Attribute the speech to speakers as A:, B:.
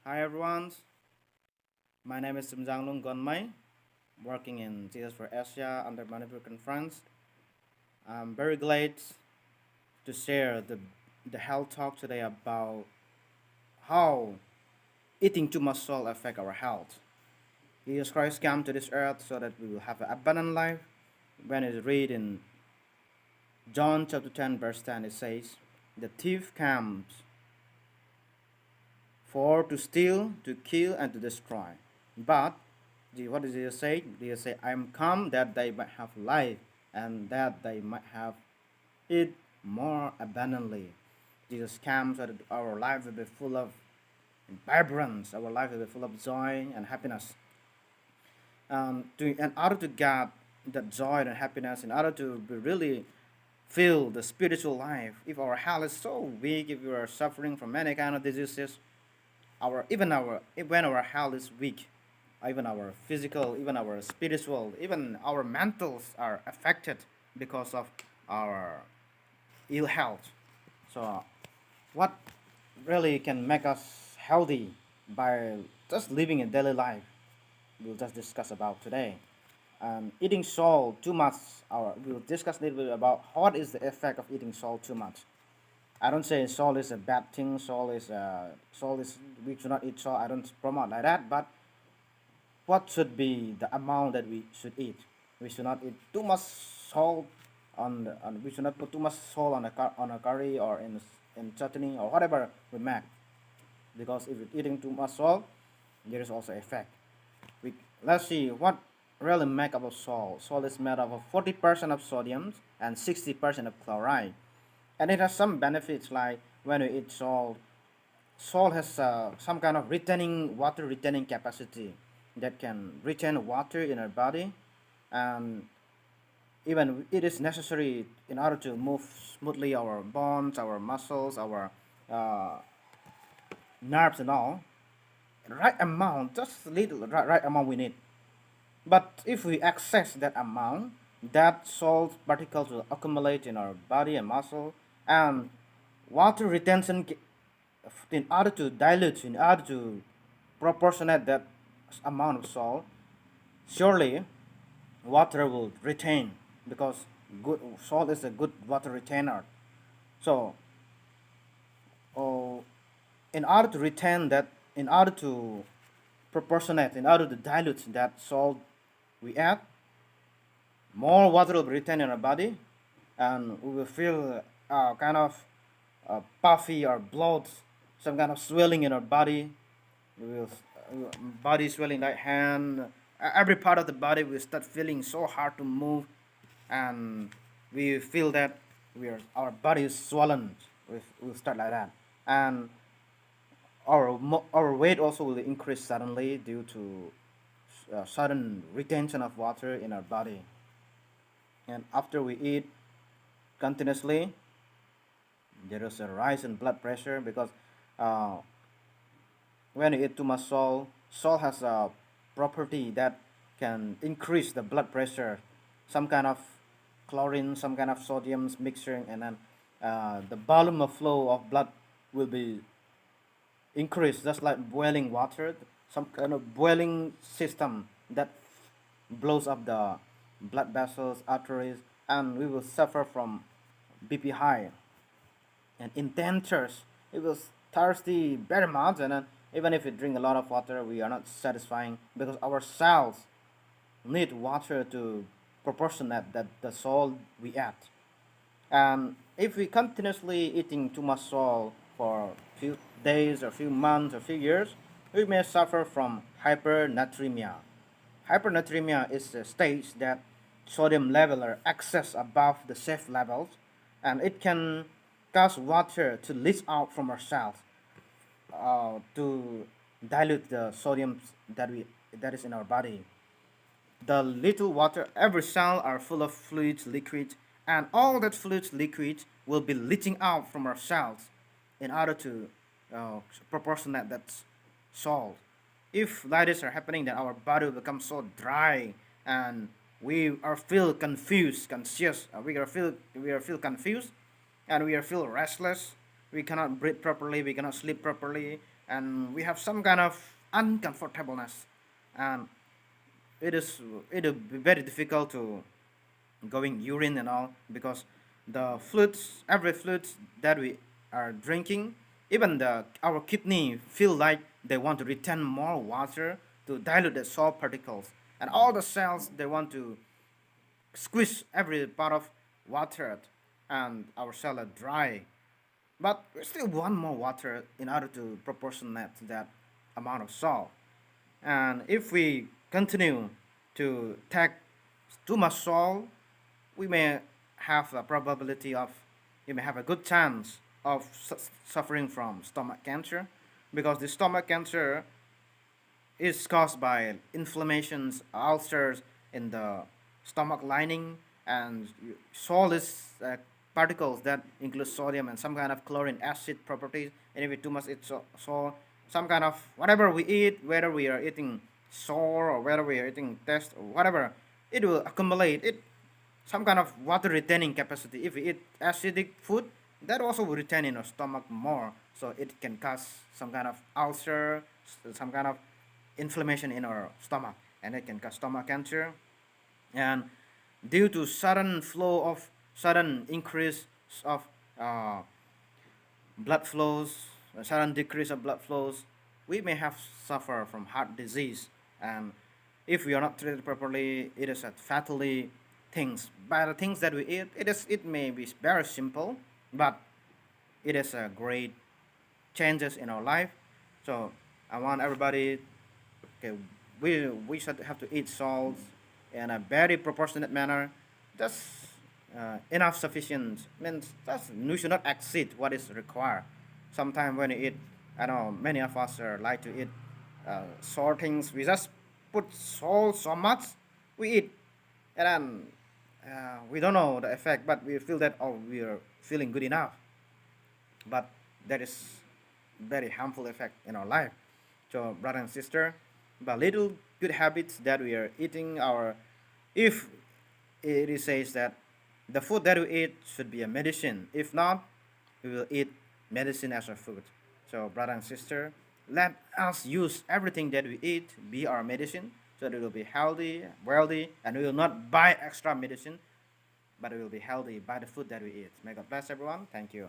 A: Hi everyone, my name is Simjanglung Gonmai, working in Jesus for Asia under Manipur Conference. I'm very glad to share the health talk today about how eating too much salt affect our health. Jesus Christ came to this earth so that we will have an abundant life. When it read in John chapter 10 verse 10, it says, "The thief comes for to steal, to kill, and to destroy. But what does Jesus say? Jesus say, I am come that they might have life and that they might have it more abundantly. Jesus comes so that our life will be full of vibrance, our life will be full of joy and happiness. In order to get that joy and happiness, in order to be really feel the spiritual life, if our health is so weak, if we are suffering from many kind of diseases, when our health is weak, even our physical, even our spiritual, even our mentals are affected because of our ill health. So what really can make us healthy by just living a daily life, we'll just discuss about today. Eating salt too much, we'll discuss a little bit about what is the effect of eating salt too much. I don't say salt is a bad thing. Salt is we should not eat salt. I don't promote like that. But what should be the amount that we should eat? We should not eat too much salt we should not put too much salt on a curry or in chutney or whatever we make. Because if you're eating too much salt, there is also effect. Let's see what really make up of salt. Salt is made up of 40% of sodium and 60% of chloride, and it has some benefits like when you eat salt. Salt has some kind of water retaining capacity that can retain water in our body, and even it is necessary in order to move smoothly our bones, our muscles, our uh, nerves and all. Right amount, just little right amount we need. But if we excess that amount, that salt particles will accumulate in our body and muscle, and water retention in order to dilute, in order to proportionate that amount of salt, surely water will retain because good salt is a good water retainer. So, oh, in order to retain that, in order to proportionate, in order to dilute that salt we add, more water will be retained in our body, and we will feel kind of puffy or bloat, some kind of swelling in our body. We will body swelling, like hand, every part of the body will start feeling so hard to move, and we feel that our body is swollen. We'll start like that, and our weight also will increase suddenly due to sudden retention of water in our body. And after we eat continuously, there is a rise in blood pressure because uh, when you eat too much salt, salt has a property that can increase the blood pressure. Some kind of chlorine, some kind of sodium mixture, and then the volume of flow of blood will be increased, just like boiling water. Some kind of boiling system that blows up the blood vessels, arteries, and we will suffer from BP high and intense thirst. It was thirsty very much, and then even if we drink a lot of water, we are not satisfying because our cells need water to proportionate that the salt we add. And if we continuously eating too much salt for few days or few months or few years, we may suffer from hypernatremia. Hypernatremia is a stage that sodium level are excess above the safe levels, and it can cause water to leach out from our cells to dilute the sodium that is in our body. The little water, every cell are full of fluids, liquid, and all that fluids, liquid will be leaching out from our cells in order to proportionate that salt. If that is happening, then our body will become so dry, and we are feel confused, conscious. We are feel confused, and we are feel restless. We cannot breathe properly. We cannot sleep properly. and we have some kind of uncomfortableness, and it is it will be very difficult to going urine and all, because the fluids, every fluid that we are drinking, even the our kidney feel like they want to retain more water to dilute the salt particles, and all the cells they want to squeeze every part of water, and our cells are dry, but we still want more water in order to proportionate that amount of salt. And if we continue to take too much salt, we may have a probability of, you may have a good chance of suffering from stomach cancer, because the stomach cancer is caused by inflammations, ulcers in the stomach lining, and salt is particles that include sodium and some kind of chlorine acid properties. And if we too much eat salt, some kind of whatever we eat, whether we are eating sour or whether we are eating test or whatever, it will accumulate it some kind of water retaining capacity. If we eat acidic food, that also will retain in our stomach more, so it can cause some kind of ulcer, some kind of inflammation in our stomach, and it can cause stomach cancer. And due to sudden increase of uh, blood flows, a sudden decrease of blood flows, we may have suffer from heart disease. And if we are not treated properly, it is a fatally things. By the things that we eat, it may be very simple, but it is a great changes in our life. So I want everybody, okay, we should have to eat salt in a very proportionate manner. Just enough sufficient means that's you should not exceed what is required. Sometimes when you eat, I know many of us like to eat sour things. We just put salt so much we eat, and then we don't know the effect, but we feel that, oh, we are feeling good enough. But that is very harmful effect in our life. So brother and sister, but little good habits that we are eating our, if it says that the food that we eat should be a medicine. If not, we will eat medicine as our food. So brother and sister, let us use everything that we eat be our medicine, so that we will be healthy, wealthy, and we will not buy extra medicine, but we will be healthy by the food that we eat. May God bless everyone. Thank you.